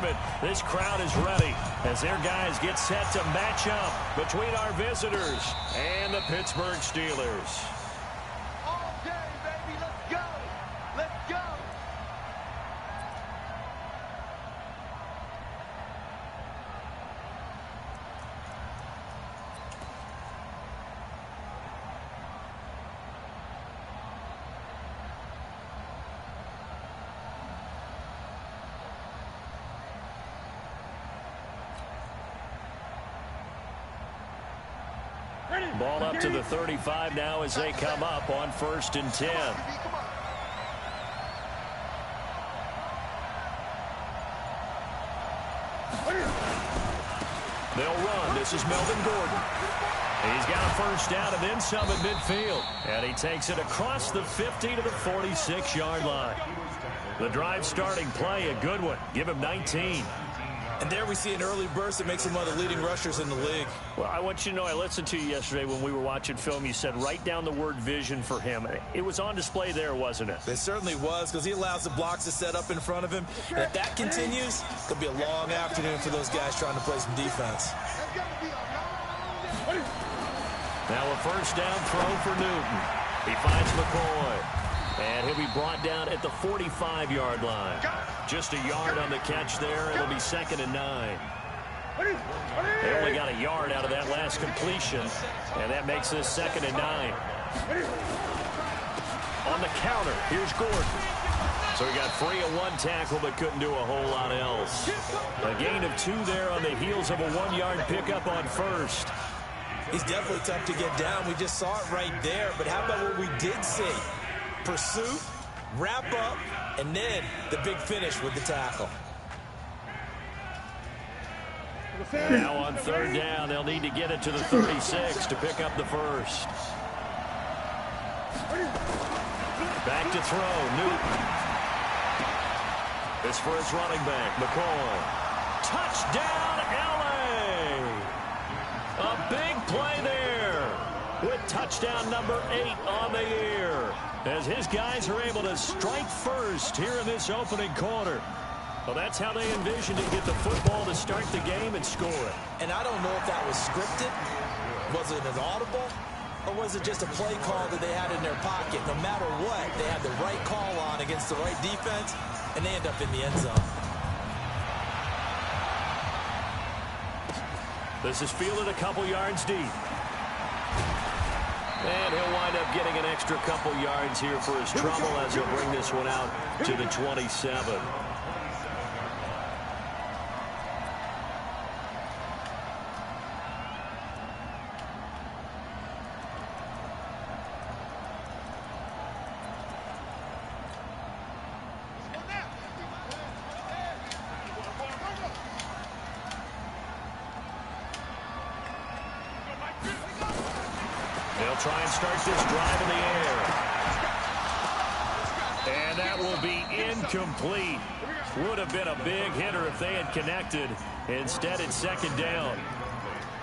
entertainment. This crowd is ready as their guys get set to match up between our visitors and the Pittsburgh Steelers. All day, baby. Let's go. Let's go. Ball up to the 35 now as they come up on 1st and 10. They'll run. This is Melvin Gordon. He's got a first down and then some at midfield. And he takes it across the 50 to the 46-yard line. The drive starting play, a good one. Give him 19. And there we see an early burst that makes him one of the leading rushers in the league. Well, I want you to know, I listened to you yesterday when we were watching film. You said write down the word vision for him. It was on display there, wasn't it? It certainly was, because he allows the blocks to set up in front of him. And if that continues, it'll be a long afternoon for those guys trying to play some defense. Now a first down throw for Newton. He finds McCoy. And he'll be brought down at the 45-yard line. Just a yard on the catch there. It'll be 2nd and 9. They only got a yard out of that last completion. And that makes this 2nd and 9. On the counter, here's Gordon. So he got free of one tackle but couldn't do a whole lot else. A gain of 2 there on the heels of a 1-yard pickup on first. He's definitely tough to get down. We just saw it right there. But how about what we did see? Pursuit, wrap up, and then the big finish with the tackle. Now on 3rd down, they'll need to get it to the 36 to pick up the first. Back to throw, Newton. This for his running back, McCoy. Touchdown, L.A. A big play there with touchdown number 8 on the year, as his guys are able to strike first here in this opening quarter. Well, that's how they envisioned to get the football to start the game and score it. And I don't know if that was scripted. Was it an audible? Or was it just a play call that they had in their pocket? No matter what, they had the right call on against the right defense, and they end up in the end zone. This is fielded a couple yards deep. And he'll wind up getting an extra couple yards here for his trouble as he'll bring this one out to the 27. They'll try and start this drive in the air. And that will be incomplete. Would have been a big hitter if they had connected. Instead, it's 2nd down.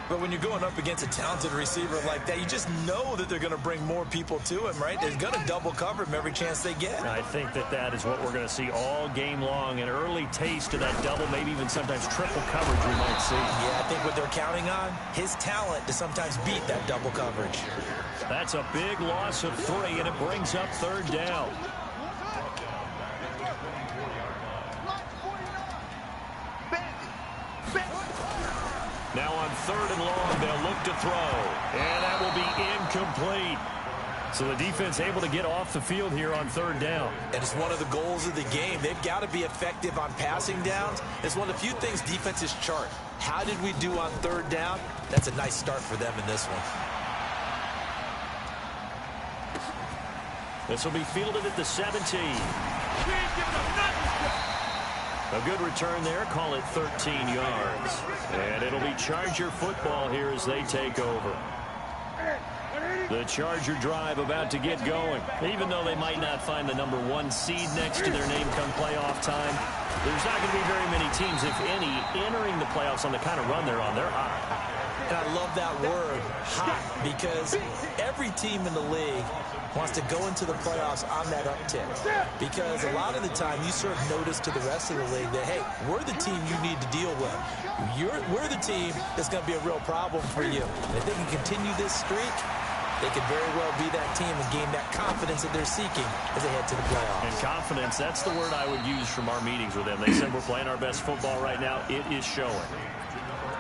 But when you're going up against a talented receiver like that, you just know that they're going to bring more people to him, right? They're going to double cover him every chance they get. I think that is what we're going to see all game long. An early taste of that double, maybe even sometimes triple coverage we might see. Yeah, I think what they're counting on, his talent to sometimes beat that double coverage. That's a big loss of 3, and it brings up 3rd down. Now on 3rd and long, they'll look to throw. And that will be incomplete. So the defense able to get off the field here on 3rd down. And it's one of the goals of the game. They've got to be effective on passing downs. It's one of the few things defenses chart. How did we do on 3rd down? That's a nice start for them in this one. This will be fielded at the 17. A good return there. Call it 13 yards. And it'll be Charger football here as they take over. The Charger drive about to get going. Even though they might not find the #1 seed next to their name come playoff time, there's not going to be very many teams that if any, entering the playoffs on the kind of run they're on. They're hot. And I love that word, hot, because every team in the league wants to go into the playoffs on that uptick. Because a lot of the time you serve notice to the rest of the league that, hey, we're the team you need to deal with. We're the team that's going to be a real problem for you. And if they can continue this streak, they could very well be that team and gain that confidence that they're seeking as they head to the playoffs. And confidence, that's the word I would use from our meetings with them. They said we're playing our best football right now. It is showing.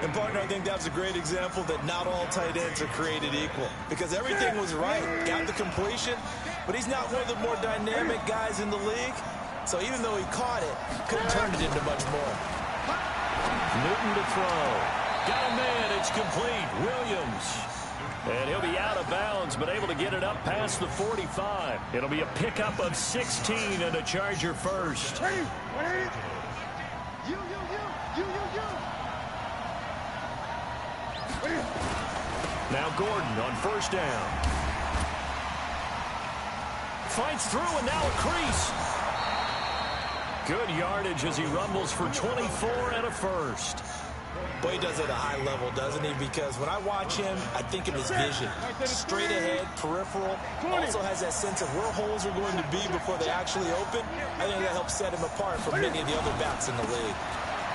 And, partner, I think that's a great example that not all tight ends are created equal. Because everything was right. Got the completion. But he's not one of the more dynamic guys in the league. So even though he caught it, couldn't turn it into much more. Newton to throw. Got a man. It's complete. Williams. And he'll be out of bounds, but able to get it up past the 45. It'll be a pickup of 16 and a Charger first. Now Gordon on first down. Fights through and now a crease. Good yardage as he rumbles for 24 and a first. Boy, he does it at a high level, doesn't he? Because when I watch him, I think of his vision. Straight ahead, peripheral. Also has that sense of where holes are going to be before they actually open. I think that helps set him apart from many of the other backs in the league.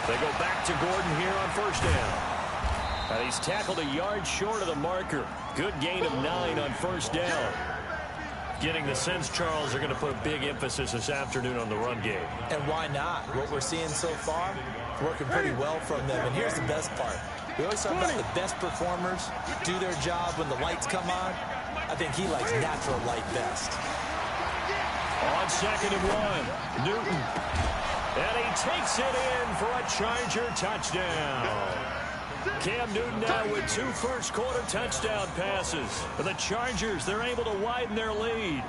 They go back to Gordon here on first down. And he's tackled a yard short of the marker. Good gain of 9 on first down. Getting the sense, Charles, are going to put a big emphasis this afternoon on the run game. And why not? What we're seeing so far, working pretty well from them. And here's the best part. We always talk about the best performers do their job when the lights come on. I think he likes natural light best. On second and 1, Newton. And he takes it in for a Charger touchdown. Cam Newton now with 2 first-quarter touchdown passes. For the Chargers, they're able to widen their lead.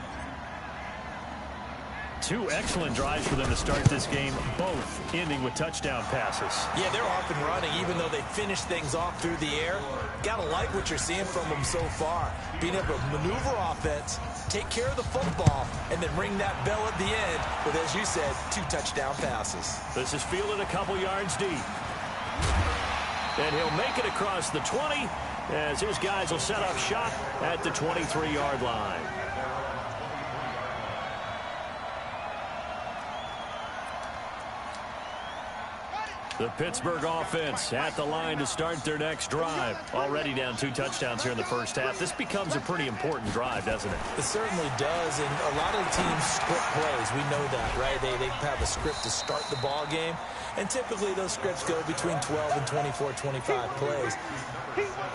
2 excellent drives for them to start this game, both ending with touchdown passes. Yeah, they're off and running, even though they finished things off through the air. Gotta like what you're seeing from them so far. Being able to maneuver offense, take care of the football, and then ring that bell at the end with, as you said, 2 touchdown passes. This is fielded a couple yards deep. And he'll make it across the 20 as his guys will set up shop at the 23-yard line. The Pittsburgh offense at the line to start their next drive. Already down 2 touchdowns here in the first half. This becomes a pretty important drive, doesn't it? It certainly does, and a lot of the teams script plays. We know that, right? They have a script to start the ball game, and typically those scripts go between 12 and 24, 25 plays.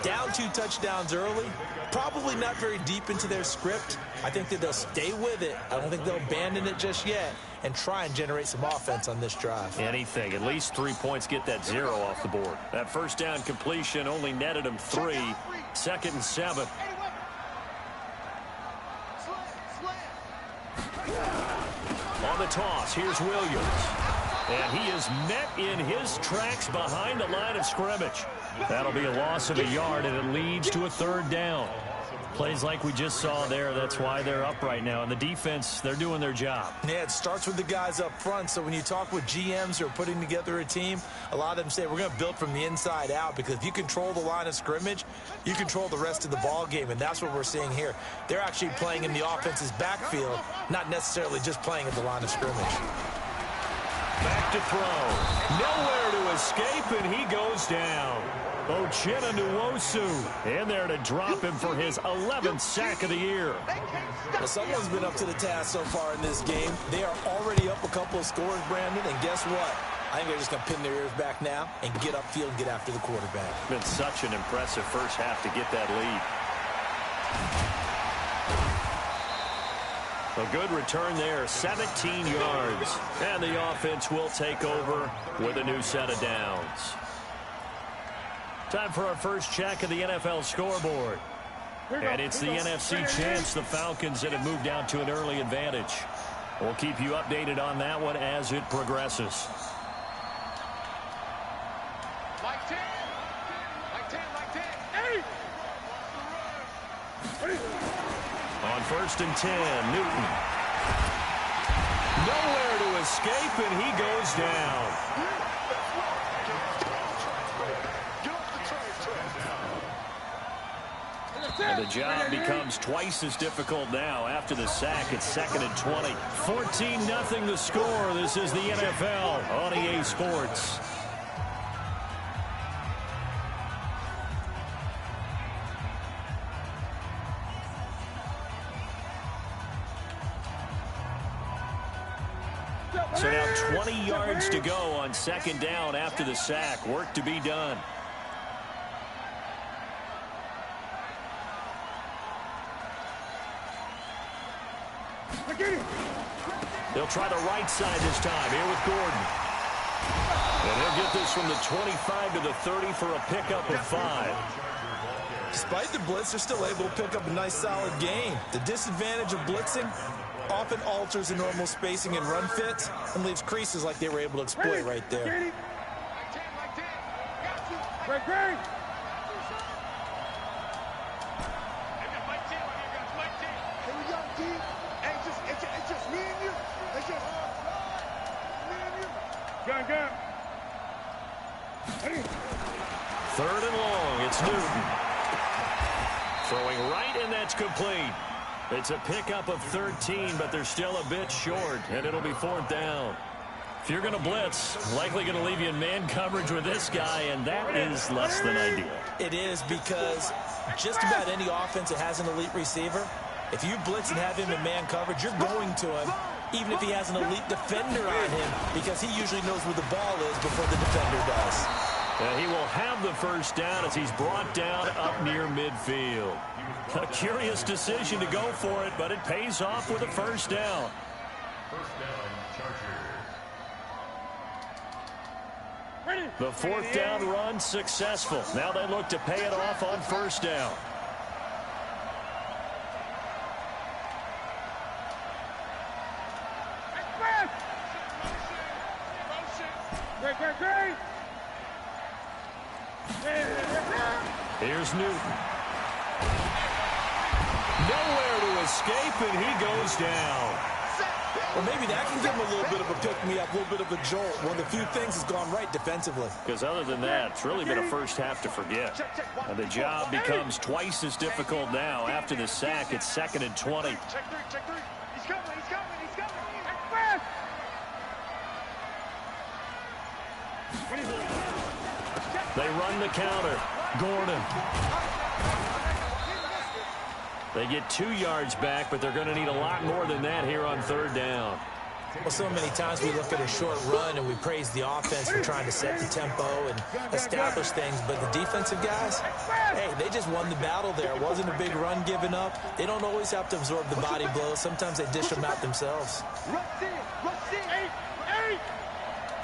Down 2 touchdowns early, probably not very deep into their script. I think that they'll stay with it. I don't think they'll abandon it just yet and try and generate some offense on this drive. Anything. At least 3 points, get that 0 off the board. That first down completion only netted them 3. 2nd and 7. On the toss, here's Williams. And he is met in his tracks behind the line of scrimmage. That'll be a loss of a yard, and it leads to a 3rd down. Plays like we just saw there, that's why they're up right now. And the defense, they're doing their job. Yeah, it starts with the guys up front. So when you talk with GMs who are putting together a team, a lot of them say we're going to build from the inside out, because if you control the line of scrimmage, you control the rest of the ball game, and that's what we're seeing here. They're actually playing in the offense's backfield, not necessarily just playing at the line of scrimmage. Back to throw. Nowhere to escape, and he goes down. Uchenna Nwosu in there to drop him for his 11th sack of the year. Well, someone's been up to the task so far in this game. They are already up a couple of scores, Brandon, and guess what? I think they're just going to pin their ears back now and get upfield and get after the quarterback. Been such an impressive first half to get that lead. A good return there, 17 yards. And the offense will take over with a new set of downs. Time for our first check of the NFL scoreboard. And it's the NFC champs, the Falcons, that have moved out to an early advantage. We'll keep you updated on that one as it progresses. Like 10. Like 10. Like 10. Hey! On 1st and 10, Newton. Nowhere to escape, and he goes down. The job becomes twice as difficult now after the sack. It's 2nd and 20. 14-0 the score. This is the NFL on EA Sports. So now 20 yards to go on 2nd down after the sack. Work to be done. They'll try the right side this time. Here with Gordon. And he'll get this from the 25 to the 30 for a pickup of 5. Despite the blitz, they're still able to pick up a nice solid gain. The disadvantage of blitzing often alters the normal spacing and run fits and leaves creases like they were able to exploit right there. It's just me and you. It's just me and you. Gun. 3rd and long. It's Newton. Throwing right, and that's complete. It's a pickup of 13, but they're still a bit short, and it'll be 4th down. If you're going to blitz, likely going to leave you in man coverage with this guy, and that is less than ideal. It is, because just about any offense that has an elite receiver, if you blitz and have him in man coverage, you're going to him, even if he has an elite defender on him, because he usually knows where the ball is before the defender does. And he will have the 1st down as he's brought down up near midfield. A curious decision to go for it, but it pays off with a 1st down. The 4th down run successful. Now they look to pay it off on 1st down. Here's Newton. Nowhere to escape, and he goes down. Well, maybe that can give him a little bit of a pick-me-up, a little bit of a jolt. One of the few things has gone right defensively. Because other than that, it's really been a 1st half to forget. And the job becomes twice as difficult now after the sack. It's 2nd and 20. Check three. He's coming. They run the counter. Gordon. They get 2 yards back, but they're going to need a lot more than that here on 3rd down. Well, so many times we look at a short run and we praise the offense for trying to set the tempo and establish things, but the defensive guys, hey, they just won the battle there. It wasn't a big run given up. They don't always have to absorb the body blows. Sometimes they dish them out themselves. Rush in. 8.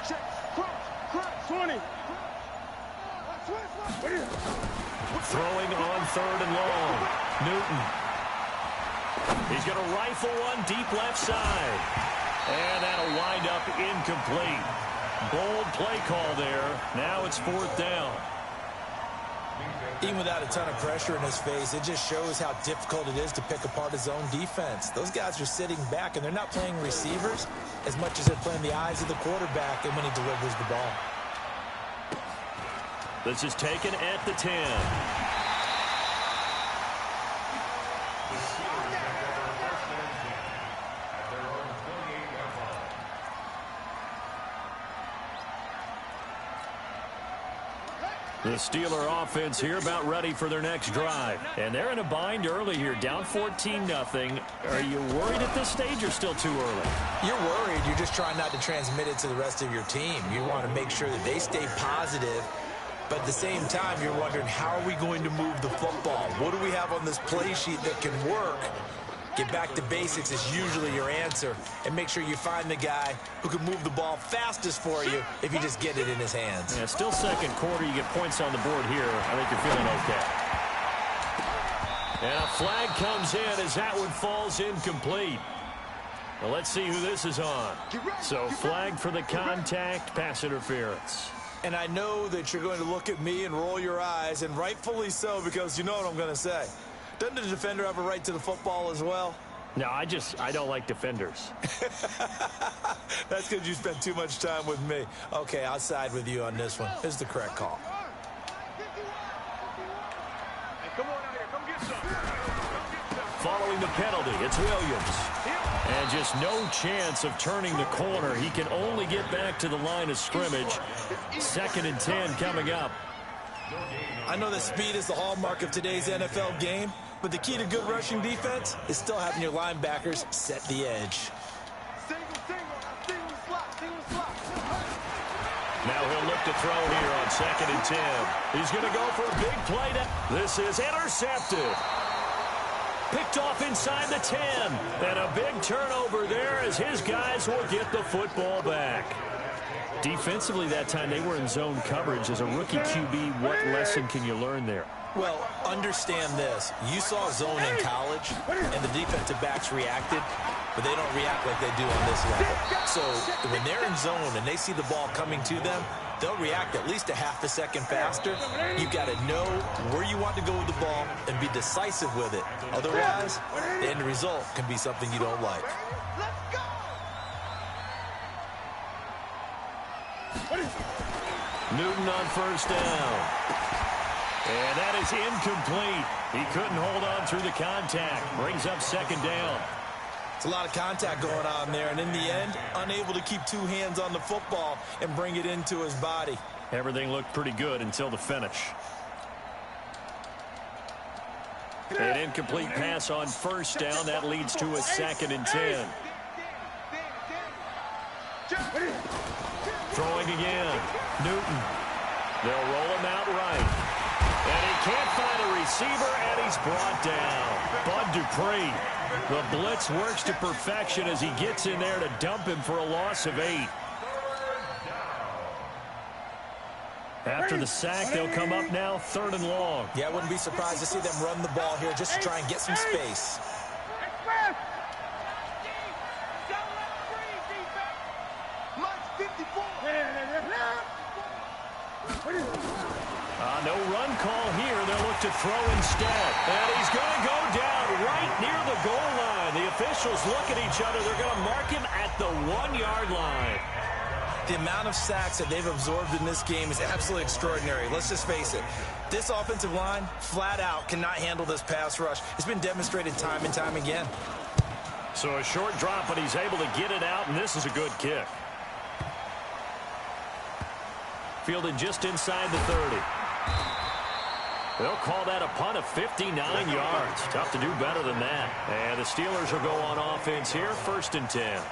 Check. Cross. 20. Throwing on 3rd and long. Newton. He's going to rifle one deep left side. And that'll wind up incomplete. Bold play call there. Now it's 4th down. Even without a ton of pressure in his face, it just shows how difficult it is to pick apart his own defense. Those guys are sitting back, and they're not playing receivers as much as they're playing the eyes of the quarterback and when he delivers the ball. This is taken at the 10. The Steeler offense here about ready for their next drive. And they're in a bind early here, down 14-0. Are you worried at this stage or still too early? You're worried. You're just trying not to transmit it to the rest of your team. You want to make sure that they stay positive. But at the same time, you're wondering, how are we going to move the football? What do we have on this play sheet that can work? Get back to basics is usually your answer. And make sure you find the guy who can move the ball fastest for you if you just get it in his hands. Yeah, still 2nd quarter. You get points on the board here. I think you're feeling okay. And a flag comes in as that one falls incomplete. Well, let's see who this is on. So flag for the contact, pass interference. And I know that you're going to look at me and roll your eyes, and rightfully so, because you know what I'm going to say. Doesn't the defender have a right to the football as well? No, I don't like defenders. That's because you spent too much time with me. Okay, I'll side with you on this one. This is the correct call. Hey, come on out here. Come get some. following the penalty. It's Williams. And just no chance of turning the corner. He can only get back to the line of scrimmage. 2nd and 10 coming up. I know that speed is the hallmark of today's NFL game, but the key to good rushing defense is still having your linebackers set the edge. Now he'll look to throw here on 2nd and 10. He's going to go for a big play. This is intercepted. Picked off inside the 10. And a big turnover there as his guys will get the football back. Defensively that time, they were in zone coverage. As a rookie QB, what lesson can you learn there? Well, understand this. You saw zone in college, and the defensive backs reacted, but they don't react like they do on this level. So when they're in zone and they see the ball coming to them, they'll react at least a half a second faster. You've got to know where you want to go with the ball and be decisive with it. Otherwise, the end result can be something you don't like. Newton on 1st down. And that is incomplete. He couldn't hold on through the contact. Brings up 2nd down. It's a lot of contact going on there, and in the end, unable to keep 2 hands on the football and bring it into his body. Everything looked pretty good until the finish. An incomplete pass on 1st down. That leads to a 2nd and 10. Throwing again. Newton. They'll roll him out right. And he can't find a receiver, and he's brought down. Bud Dupree. The blitz works to perfection as he gets in there to dump him for a loss of 8. After the sack, they'll come up now 3rd and long. Yeah, I wouldn't be surprised to see them run the ball here just to try and get some space. No run call here. They'll look to throw instead. And he's going to go down right near the goal line. The officials look at each other. They're going to mark him at the 1-yard line. The amount of sacks that they've absorbed in this game is absolutely extraordinary. Let's just face it. This offensive line, flat out, cannot handle this pass rush. It's been demonstrated time and time again. So a short drop, but he's able to get it out, and this is a good kick. Fielded just inside the 30. They'll call that a punt of 59 yards. Tough to do better than that. And the Steelers will go on offense here, 1st and 10.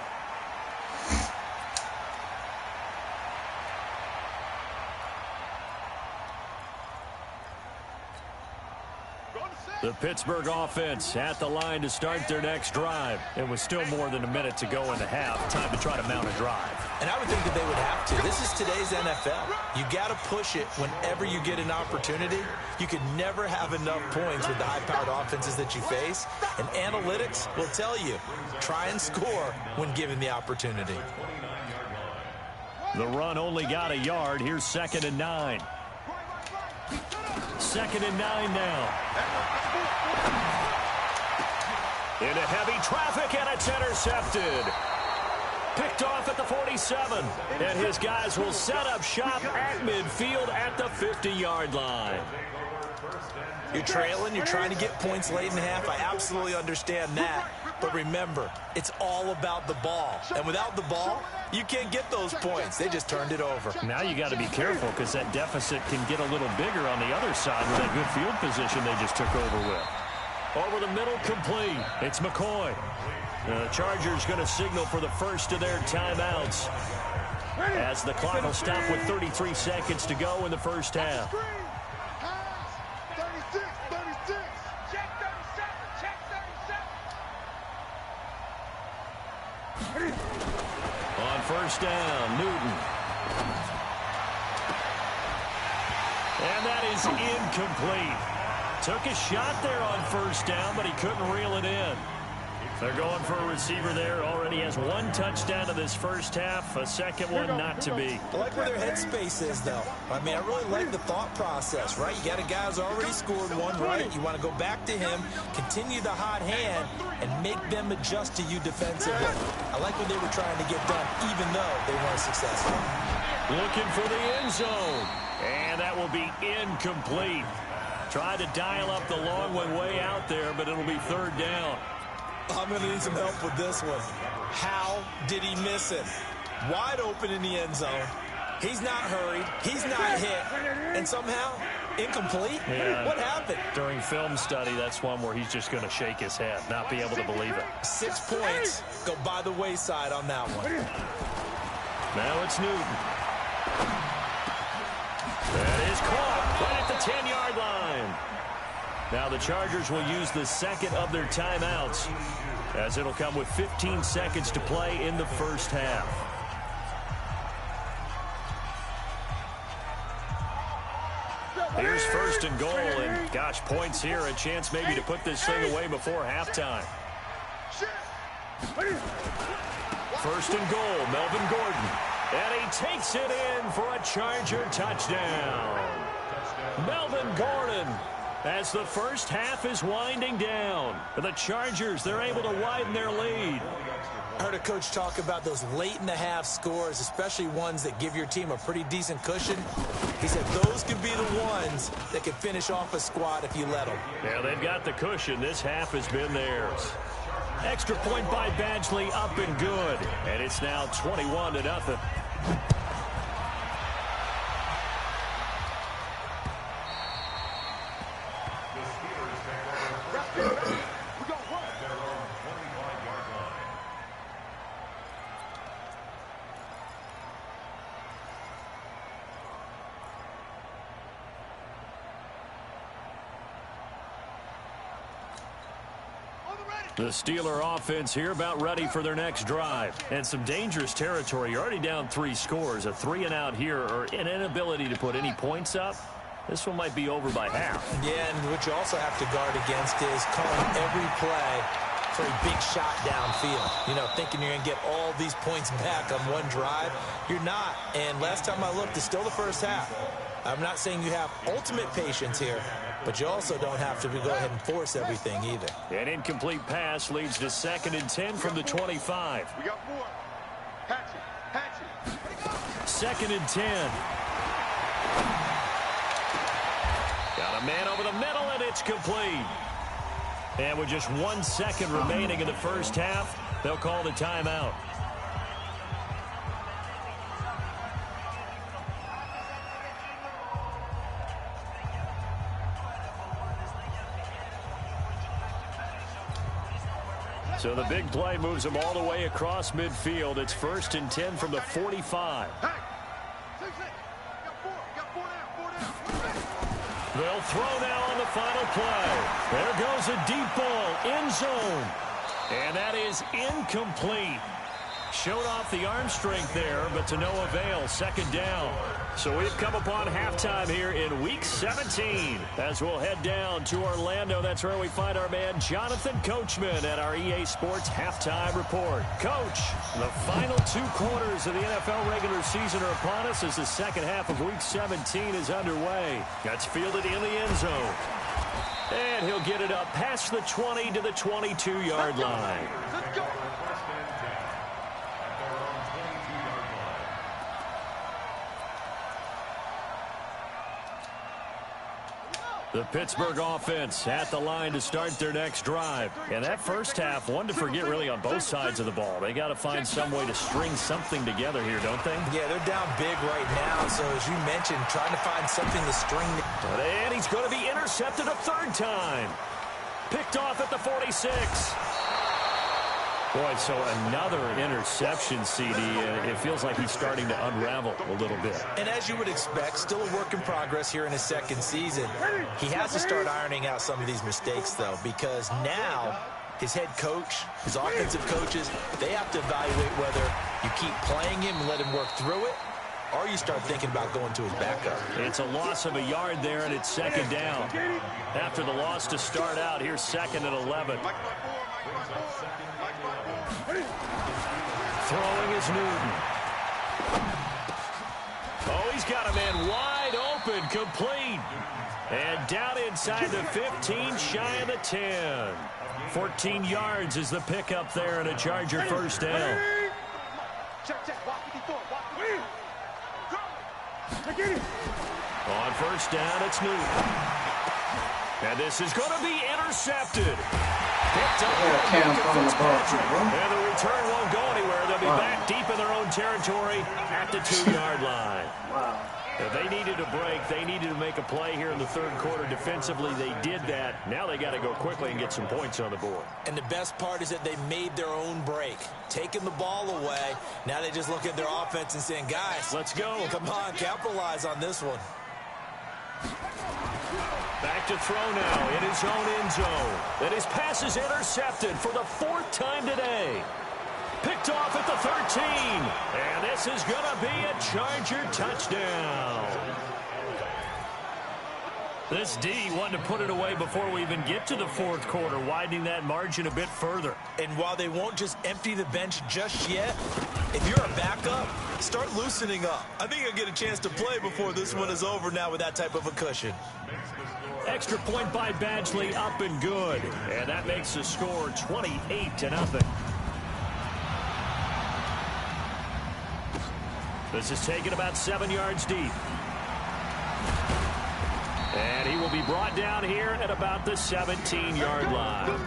The Pittsburgh offense at the line to start their next drive. It was still more than a minute to go in the half. Time to try to mount a drive. And I would think that they would have to. This is today's NFL. You got to push it whenever you get an opportunity. You could never have enough points with the high-powered offenses that you face. And analytics will tell you, try and score when given the opportunity. The run only got a yard. Here's 2nd and 9. 2nd and 9 now. Into heavy traffic, and it's intercepted. Picked off at the 47. And his guys will set up shop at midfield at the 50-yard line. You're trailing. You're trying to get points late in the half. I absolutely understand that. But remember, it's all about the ball. And without the ball, you can't get those points. They just turned it over. Now you got to be careful because that deficit can get a little bigger on the other side with that good field position they just took over with. Over the middle, complete. It's McCoy. The Chargers going to signal for the first of their timeouts as the clock will stop with 33 seconds to go in the first half. 36, 36. Check 37, check 37. On 1st down, Newton. And that is incomplete. Took a shot there on 1st down, but he couldn't reel it in. They're going for a receiver there. Already has 1 touchdown in this first half. A second one not to be. I like where their headspace is, though. I mean, I really like the thought process, right? You got a guy who's already scored 1, right? You want to go back to him, continue the hot hand, and make them adjust to you defensively. I like what they were trying to get done, even though they weren't successful. Looking for the end zone. And that will be incomplete. Try to dial up the long one way out there, but it'll be third down. I'm going to need some help with this one. How did he miss it? Wide open in the end zone. He's not hurried. He's not hit. And somehow, incomplete? Yeah. What happened? During film study, that's one where he's just going to shake his head, not be able to believe it. 6 points go by the wayside on that one. Now it's Newton. That is caught right at the 10-yard line. Now the Chargers will use the second of their timeouts, as it'll come with 15 seconds to play in the first half. Here's first and goal, and gosh, points here, a chance maybe to put this thing away before halftime. First and goal, Melvin Gordon. And he takes it in for a Charger touchdown. Melvin Gordon, as the first half is winding down. The Chargers, they're able to widen their lead. I heard a coach talk about those late-in-the-half scores, especially ones that give your team a pretty decent cushion. He said those could be the ones that could finish off a squad if you let them. Yeah, they've got the cushion. This half has been theirs. Extra point by Badgley, up and good. And it's now 21-0. The Steeler offense here about ready for their next drive. And some dangerous territory. You're already down 3 scores. A 3-and-out here, or an inability to put any points up. This one might be over by half. Yeah, and what you also have to guard against is calling every play for a big shot downfield. You know, thinking you're going to get all these points back on one drive. You're not. And last time I looked, it's still the first half. I'm not saying you have ultimate patience here, but you also don't have to go ahead and force everything either. An incomplete pass leads to 2nd and 10 from the 25. We got 4. Hatch it. 2nd and 10. Got a man over the middle, and it's complete. And with just 1 second remaining in the first half, they'll call the timeout. So the big play moves them all the way across midfield. It's 1st and 10 from the 45. They'll throw now on the final play. There goes a deep ball, end zone. And that is incomplete. Showed off the arm strength there, but to no avail. 2nd down. So we've come upon halftime here in Week 17. As we'll head down to Orlando, that's where we find our man Jonathan Coachman at our EA Sports Halftime Report. Coach, the final 2 quarters of the NFL regular season are upon us as the second half of Week 17 is underway. That's fielded in the end zone. And he'll get it up past the 20 to the 22-yard line. Let's go. The Pittsburgh offense at the line to start their next drive. And that first half, one to forget really on both sides of the ball. They got to find some way to string something together here, don't they? Yeah, they're down big right now. So as you mentioned, trying to find something to string. And he's going to be intercepted a 3rd time. Picked off at the 46. Boy, so another interception, CD. It feels like he's starting to unravel a little bit. And as you would expect, still a work in progress here in his 2nd season. He has to start ironing out some of these mistakes, though, because now his head coach, his offensive coaches, they have to evaluate whether you keep playing him and let him work through it, or you start thinking about going to his backup. It's a loss of a yard there, and it's 2nd down. After the loss to start out, here's 2nd and 11. Throwing is Newton. Oh, he's got a man wide open, complete. And down inside the 15, shy of the 10. 14 yards is the pickup there, and a Charger first down. On first down, it's Newton. And this is going to be intercepted. Picked up Cam throwing the ball too, bro. and the return won't go anywhere. They'll be back deep in their own territory at the 2-yard line. Wow. If they needed a break, they needed to make a play here in the third quarter. Defensively, they did that. Now they got to go quickly and get some points on the board. And the best part is that they made their own break, taking the ball away. Now they just look at their offense and saying, guys, let's go. Come on, capitalize on this one. Back to throw now in his own end zone. And his pass is intercepted for the 4th time today. Picked off at the 13. And this is going to be a Charger touchdown. This D wanted to put it away before we even get to the 4th quarter, widening that margin a bit further. And while they won't just empty the bench just yet, if you're a backup, start loosening up. I think you'll get a chance to play before this one is over now with that type of a cushion. Extra point by Badgley, up and good. And that makes the score 28-0. This is taken about 7 yards deep. And he will be brought down here at about the 17-yard line.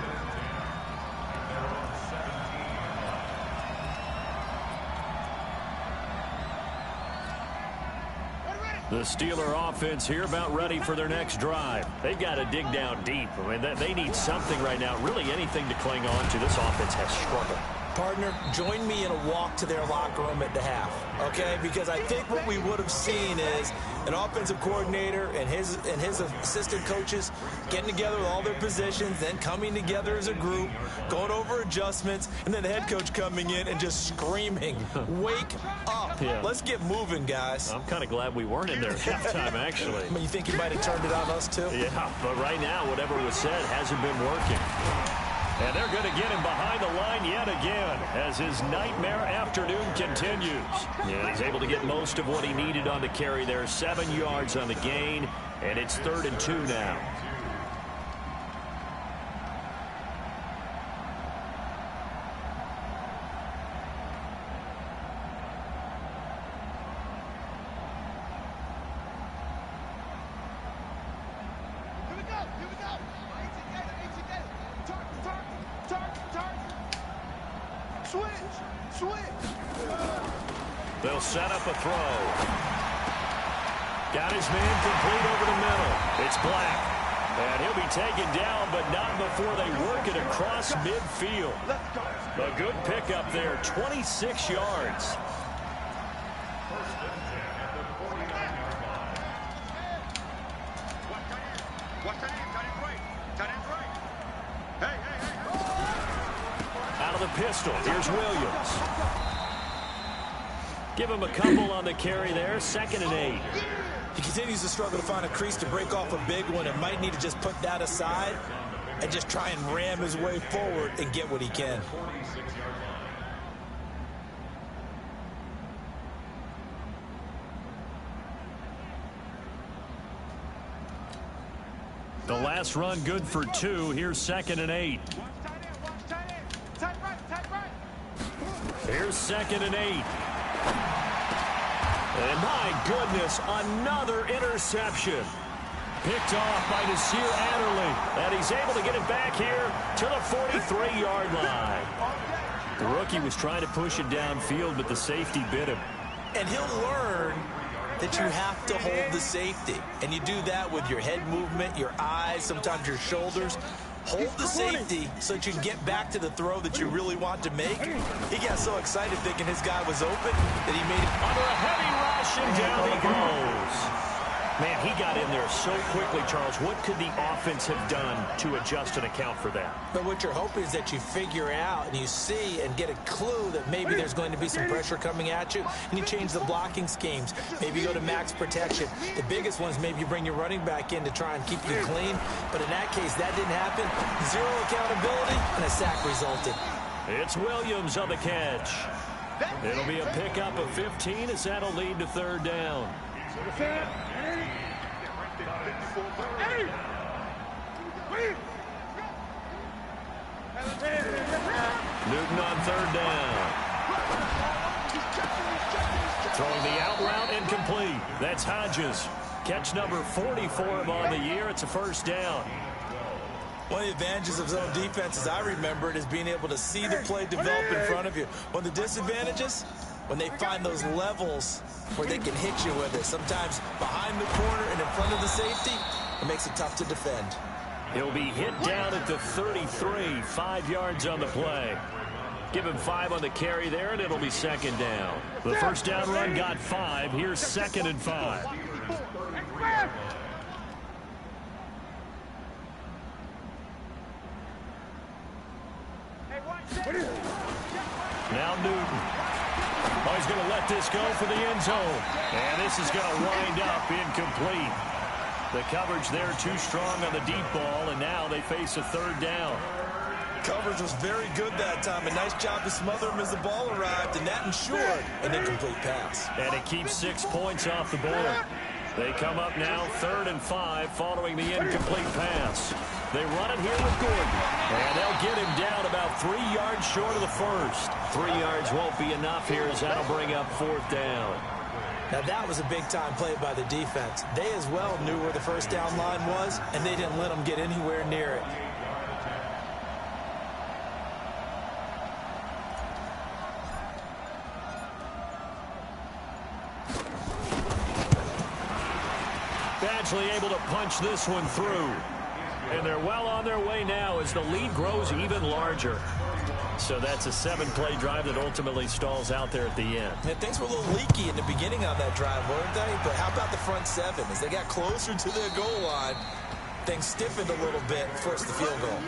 The Steeler offense here about ready for their next drive. They've got to dig down deep. I mean, they need something right now, really anything to cling on to. This offense has struggled. Partner, join me in a walk to their locker room at the half, okay? Because I think what we would have seen is an offensive coordinator and his assistant coaches getting together with all their positions, then coming together as a group, going over adjustments, and then the head coach coming in and just screaming, wake up. Yeah. Let's get moving, guys. I'm kind of glad we weren't in there at halftime, actually. I mean, you think he might have turned it on us, too? Yeah, but right now, whatever was said hasn't been working. And they're going to get him behind the line yet again as his nightmare afternoon continues. Yeah, he's able to get most of what he needed on the carry there. 7 yards on the gain, and it's 3rd and 2 now. They'll set up a throw. Got his man complete over the middle. It's Black. And he'll be taken down, but not before they work it across midfield. A good pickup there, 26 yards. Out of the pistol, here's Williams. Give him a couple on the carry there, 2nd and 8. He continues to struggle to find a crease to break off a big one and might need to just put that aside and just try and ram his way forward and get what he can. The last run good for 2. Here's 2nd and 8. Here's 2nd and 8. And my goodness, another interception. Picked off by Nasir Adderley. And he's able to get it back here to the 43-yard line. The rookie was trying to push it downfield, but the safety bit him. And he'll learn that you have to hold the safety. And you do that with your head movement, your eyes, sometimes your shoulders. Hold the safety so that you can get back to the throw that you really want to make. He got so excited thinking his guy was open that he made it. Under a heavy rush, and down he goes. Man, he got in there so quickly, Charles. What could the offense have done to adjust and account for that? But what you're hoping is that you figure out and you see and get a clue that maybe there's going to be some pressure coming at you, and you change the blocking schemes. Maybe you go to max protection. The biggest one is maybe you bring your running back in to try and keep you clean. But in that case, that didn't happen. 0 accountability, and a sack resulted. It's Williams on the catch. It'll be a pickup of 15 as that'll lead to 3rd down. Newton on 3rd down. Throwing the out route incomplete. That's Hodges. Catch number 40 for him on the year. It's a first down. One of the advantages of zone defense, as I remember it, is being able to see the play develop in front of you. One of the disadvantages, when they find those levels where they can hit you with it. Sometimes behind the corner and in front of the safety, it makes it tough to defend. He'll be hit down at the 33, 5 yards on the play. Give him 5 on the carry there, and it'll be second down. The first down run got 5. Here's 2nd and 5. Now Newton. Oh, he's going to let this go for the end zone. And this is going to wind up incomplete. The coverage there too strong on the deep ball, and now they face a third down. Coverage was very good that time. A nice job to smother him as the ball arrived, and that ensured an incomplete pass. And it keeps 6 points off the board. They come up now 3rd and 5 following the incomplete pass. They run it here with Gordon. And they'll get him down about 3 yards short of the first. 3 yards won't be enough here as that'll bring up 4th down. Now that was a big-time play by the defense. They as well knew where the first down line was, and they didn't let them get anywhere near it. Badgley able to punch this one through. And they're well on their way now as the lead grows even larger. So that's a 7-play drive that ultimately stalls out there at the end. And things were a little leaky in the beginning on that drive, weren't they? But how about the front 7? As they got closer to their goal line, things stiffened a little bit, forced the field goal.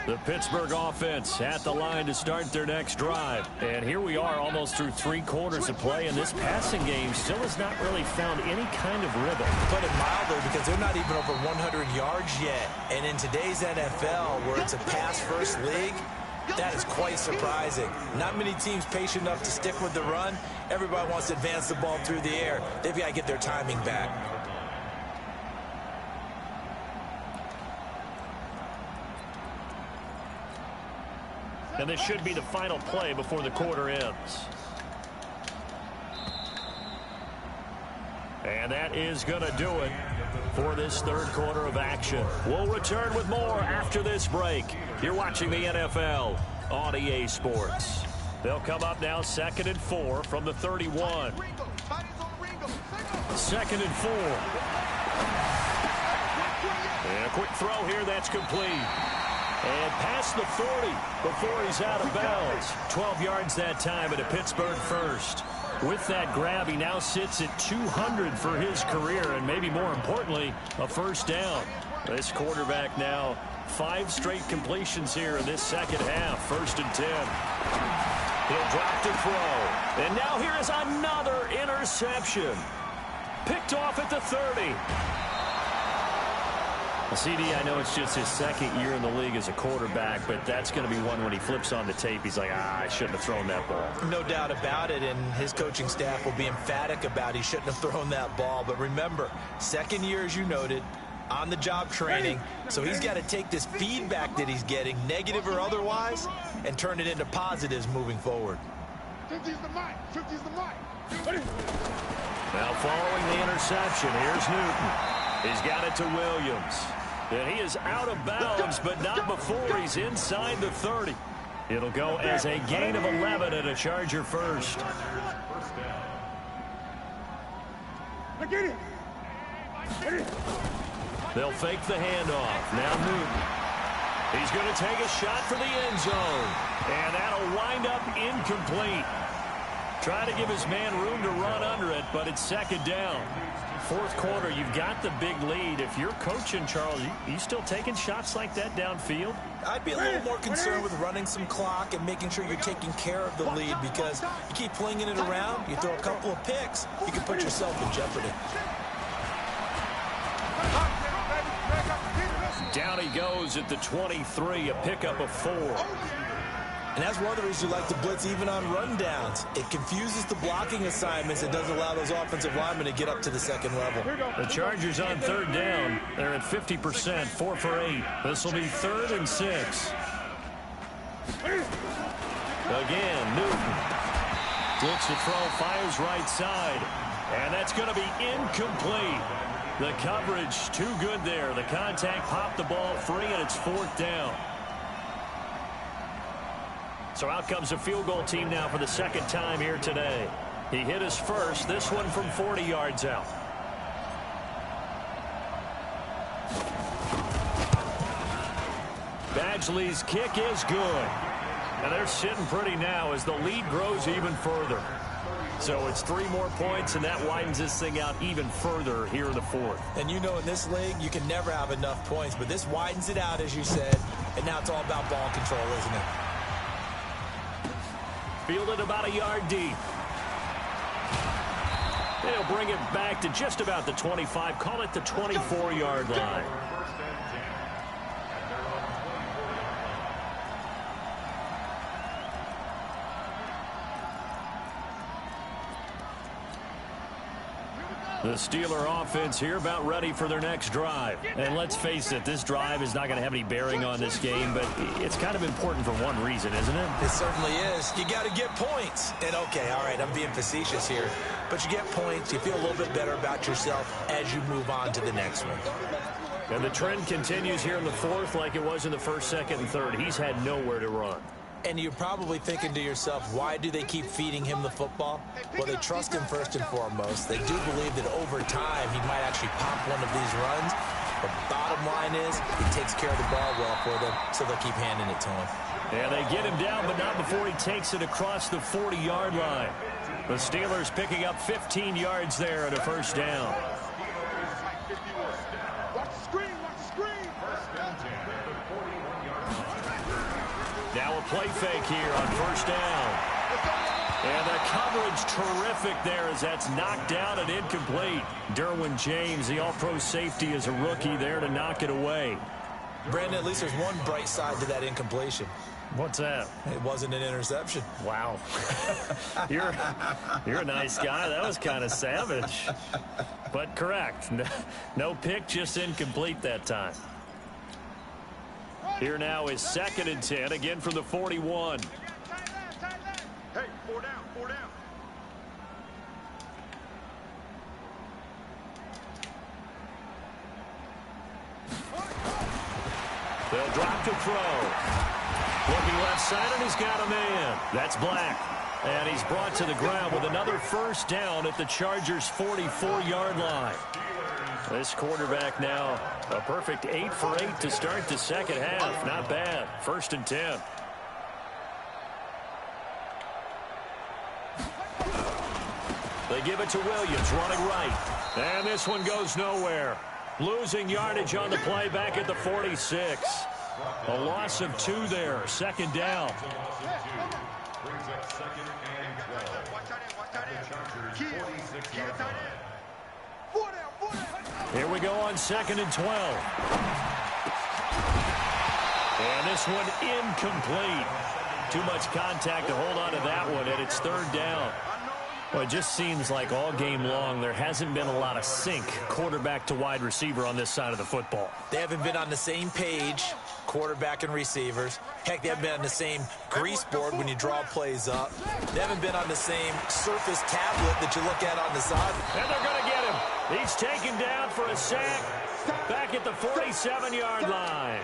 The Pittsburgh offense at the line to start their next drive. And here we are almost through 3 quarters of play, and this passing game still has not really found any kind of rhythm. Put it mildly, because they're not even over 100 yards yet. And in today's NFL, where it's a pass-first league, that is quite surprising. Not many teams patient enough to stick with the run. Everybody wants to advance the ball through the air. They've got to get their timing back. And this should be the final play before the quarter ends. And that is going to do it for this 3rd quarter of action. We'll return with more after this break. You're watching the NFL on EA Sports. They'll come up now 2nd and 4 from the 31. 2nd and 4. And a quick throw here, that's complete. And past the 40 before he's out of bounds. 12 yards that time and a Pittsburgh first. With that grab, he now sits at 200 for his career, and maybe more importantly, a first down. This quarterback now 5 straight completions here in this second half. 1st and 10. He'll drop to throw. And now here is another interception. Picked off at the 30. CD, I know it's just his 2nd year in the league as a quarterback, but that's going to be one when he flips on the tape. He's like, I shouldn't have thrown that ball. No doubt about it, and his coaching staff will be emphatic about he shouldn't have thrown that ball. But remember, 2nd year, as you noted, on-the-job training, so he's got to take this feedback that he's getting, negative or otherwise, and turn it into positives moving forward. 50's the mic. 50's the mic. Now following the interception, here's Newton. He's got it to Williams. And he is out of bounds, but not before he's inside the 30. It'll go as a gain of 11 and a Charger first. They'll fake the handoff. Now Newton. He's going to take a shot for the end zone. And that'll wind up incomplete. Trying to give his man room to run under it, but it's 2nd down. 4th quarter, you've got the big lead. If you're coaching, Charles, you still taking shots like that downfield? I'd be a little more concerned with running some clock and making sure you're taking care of the lead, because you keep flinging it around, you throw a couple of picks, you can put yourself in jeopardy. Down he goes at the 23, a pickup of 4. And that's one of the reasons you like to blitz even on rundowns. It confuses the blocking assignments. It doesn't allow those offensive linemen to get up to the 2nd level. The Chargers on 3rd down. They're at 50%, 4 for 8. This will be 3rd and 6. Again, Newton. Looks to throw, fires right side. And that's going to be incomplete. The coverage too good there. The contact popped the ball free, and it's 4th down. So out comes a field goal team now for the 2nd time here today. He hit his first, this one from 40 yards out. Badgley's kick is good. And they're sitting pretty now as the lead grows even further. So it's 3 more points, and that widens this thing out even further here in the 4th. And you know in this league, you can never have enough points, but this widens it out, as you said, and now it's all about ball control, isn't it? Fielded about a yard deep. And he'll bring it back to just about the 25, call it the 24-yard line. The Steeler offense here about ready for their next drive. And let's face it, this drive is not going to have any bearing on this game, but it's kind of important for one reason, isn't it? It certainly is. You got to get points. And okay, all right, I'm being facetious here, but you get points, you feel a little bit better about yourself as you move on to the next one. And the trend continues here in the 4th like it was in the 1st, 2nd, and 3rd. He's had nowhere to run. And you're probably thinking to yourself, why do they keep feeding him the football? Well, they trust him first and foremost. They do believe that over time he might actually pop one of these runs. But bottom line is he takes care of the ball well for them, so they'll keep handing it to him. And they get him down, but not before he takes it across the 40-yard line. The Steelers picking up 15 yards there at a 1st down. Watch the screen, watch the screen. Now a play fake here on 1st down. And the coverage terrific there as that's knocked down and incomplete. Derwin James, the all-pro safety, is a rookie there to knock it away. Brandon, at least there's one bright side to that incompletion. What's that? It wasn't an interception. Wow. You're a nice guy. That was kind of savage. But correct. No pick, just incomplete that time. Here now is 2nd and 10, again from the 41. Hey, 4 down, 4 down. They'll drop to throw. Looking left side, and he's got a man. That's Black. And he's brought to the ground with another 1st down at the Chargers' 44-yard line. This quarterback now a perfect 8 for 8 to start the 2nd half. Not bad. 1st and 10. They give it to Williams, running right. And this one goes nowhere. Losing yardage on the play back at the 46. A loss of 2 there. 2nd down. Here we go on 2nd and 12. And this one incomplete. Too much contact to hold on to that one, and it's 3rd down. Well, it just seems like all game long there hasn't been a lot of sync quarterback to wide receiver on this side of the football. They haven't been on the same page, quarterback and receivers. Heck, they haven't been on the same grease board when you draw plays up. They haven't been on the same surface tablet that you look at on the side. And they're going to get him. He's taken down for a sack back at the 47-yard line.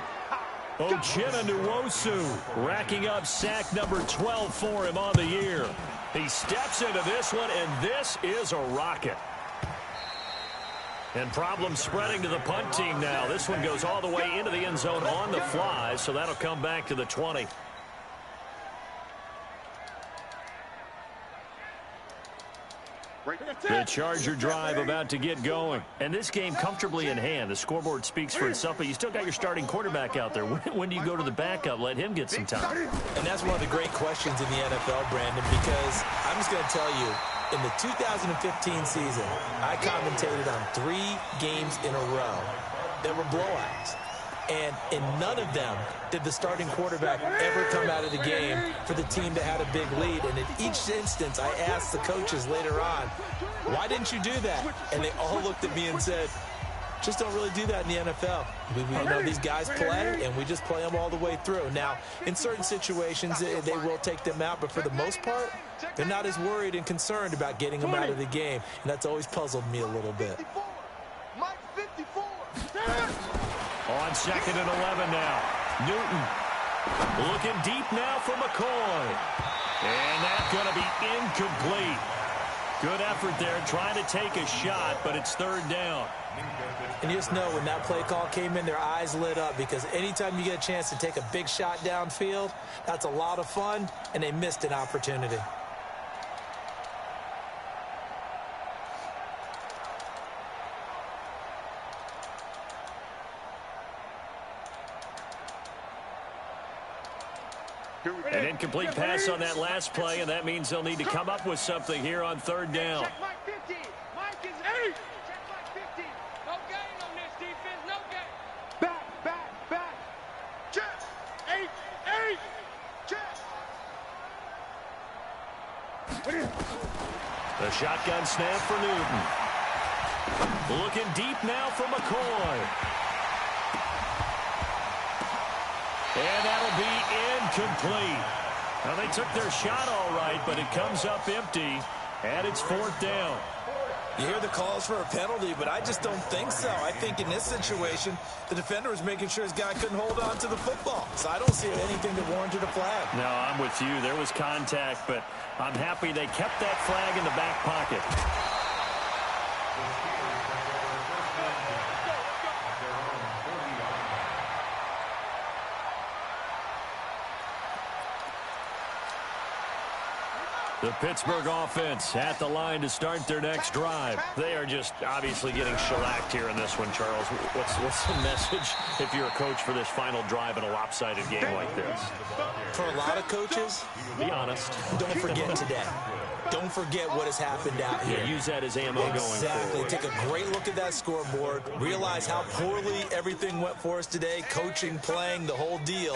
Uchenna Nwosu racking up sack number 12 for him on the year. He steps into this one, and this is a rocket. And problems spreading to the punt team now. This one goes all the way into the end zone on the fly, so that'll come back to the 20. The Charger drive about to get going. And this game comfortably in hand. The scoreboard speaks for itself, but you still got your starting quarterback out there. When do you go to the backup? Let him get some time. And that's one of the great questions in the NFL, Brandon, because I'm just going to tell you, in the 2015 season, I commentated on 3 games in a row that were blowouts. And in none of them did the starting quarterback ever come out of the game for the team that had a big lead. And in each instance, I asked the coaches later on, why didn't you do that? And they all looked at me and said, Just don't really do that in the NFL. You know, these guys play, and we just play them all the way through. Now, in certain situations, they will take them out, but for the most part, they're not as worried and concerned about getting them out of the game, and that's always puzzled me a little bit. On 2nd and 11 now. Newton looking deep now for McCoy. And that's going to be incomplete. Good effort there trying to take a shot, but it's 3rd down. And you just know when that play call came in, their eyes lit up, because anytime you get a chance to take a big shot downfield, that's a lot of fun, and they missed an opportunity. An incomplete pass on that last play, and that means they'll need to come up with something here on 3rd down. Check Mike 50. Mike is 8. Check Mike 50. No gain on this defense. No gain. Back. Check. 8. Check. The shotgun snap for Newton. Looking deep now for McCoy. And that'll be incomplete. Now, they took their shot all right, but it comes up empty, and it's 4th down. You hear the calls for a penalty, but I just don't think so. I think in this situation, the defender was making sure his guy couldn't hold on to the football. So I don't see anything that warranted a flag. No, I'm with you. There was contact, but I'm happy they kept that flag in the back pocket. The Pittsburgh offense at the line to start their next drive. They are just obviously getting shellacked here in this one, Charles. What's the message if you're a coach for this final drive in a lopsided game like this? For a lot of coaches, be honest. Don't forget today. Don't forget what has happened out here. Yeah, use that as ammo going forward. Take a great look at that scoreboard. Realize how poorly everything went for us today. Coaching, playing, the whole deal.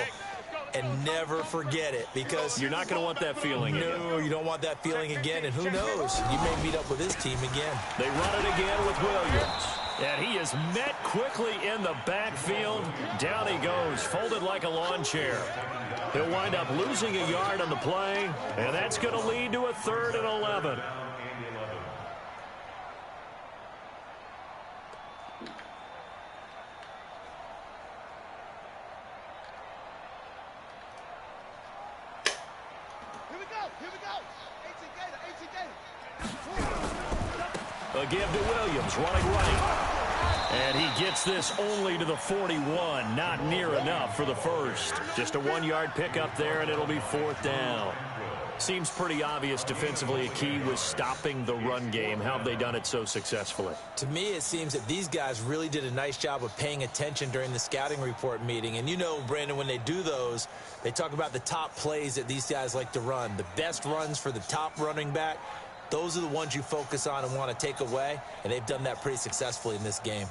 And never forget it, because you're not going to want that feeling again. No, you don't want that feeling again, and who knows? You may meet up with this team again. They run it again with Williams. And he is met quickly in the backfield. Down he goes, folded like a lawn chair. He'll wind up losing a yard on the play, and that's going to lead to a 3rd and 11. A give to Williams, running right. And he gets this only to the 41. Not near enough for the first. Just a 1-yard pickup there, and it'll be 4th down. Seems pretty obvious defensively a key was stopping the run game. How have they done it so successfully? To me, it seems that these guys really did a nice job of paying attention during the scouting report meeting. And you know, Brandon, when they do those, they talk about the top plays that these guys like to run. The best runs for the top running back. Those are the ones you focus on and want to take away, and they've done that pretty successfully in this game.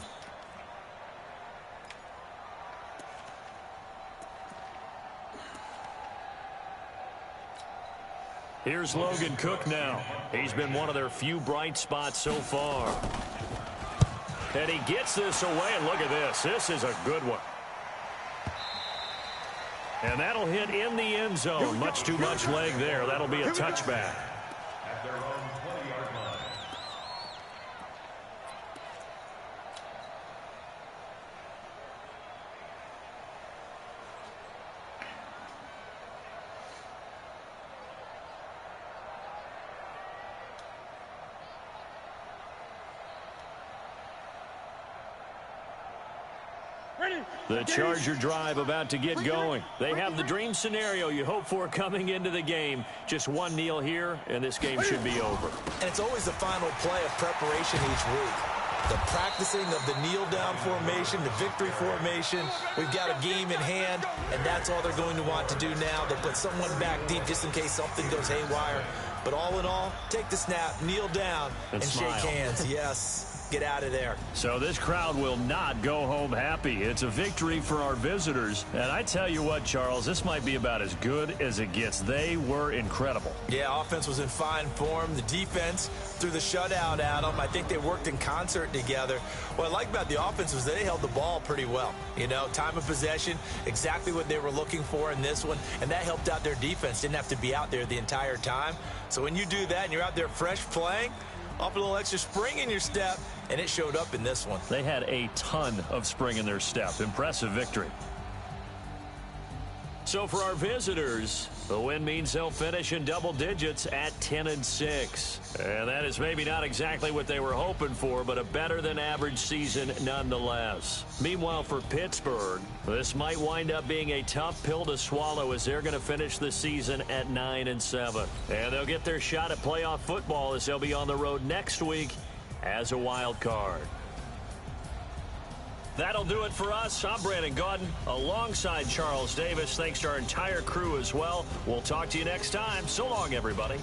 Here's Logan Cook now. He's been one of their few bright spots so far. And he gets this away, and look at this. This is a good one. And that'll hit in the end zone. Much too much leg there. That'll be a touchback. The Charger drive about to get going. They have the dream scenario you hope for coming into the game. Just one kneel here, and this game should be over. And it's always the final play of preparation each week. The practicing of the kneel-down formation, the victory formation. We've got a game in hand, and that's all they're going to want to do now. They'll put someone back deep just in case something goes haywire. But all in all, take the snap, kneel down, and shake hands. Yes. get out of there. So this crowd will not go home happy. It's a victory for our visitors. And I tell you what, Charles, this might be about as good as it gets. They were incredible. Yeah, offense was in fine form. The defense threw the shutout at them. I think they worked in concert together. What I like about the offense was they held the ball pretty well. You know, time of possession, exactly what they were looking for in this one, and that helped out their defense. Didn't have to be out there the entire time. So when you do that and you're out there fresh playing, off a little extra spring in your step, and it showed up in this one. They had a ton of spring in their step. Impressive victory. So for our visitors, the win means they'll finish in double digits at 10-6. And that is maybe not exactly what they were hoping for, but a better than average season nonetheless. Meanwhile, for Pittsburgh, this might wind up being a tough pill to swallow as they're going to finish the season at 9-7. And they'll get their shot at playoff football as they'll be on the road next week as a wild card. That'll do it for us. I'm Brandon Gaudin alongside Charles Davis. Thanks to our entire crew as well. We'll talk to you next time. So long, everybody.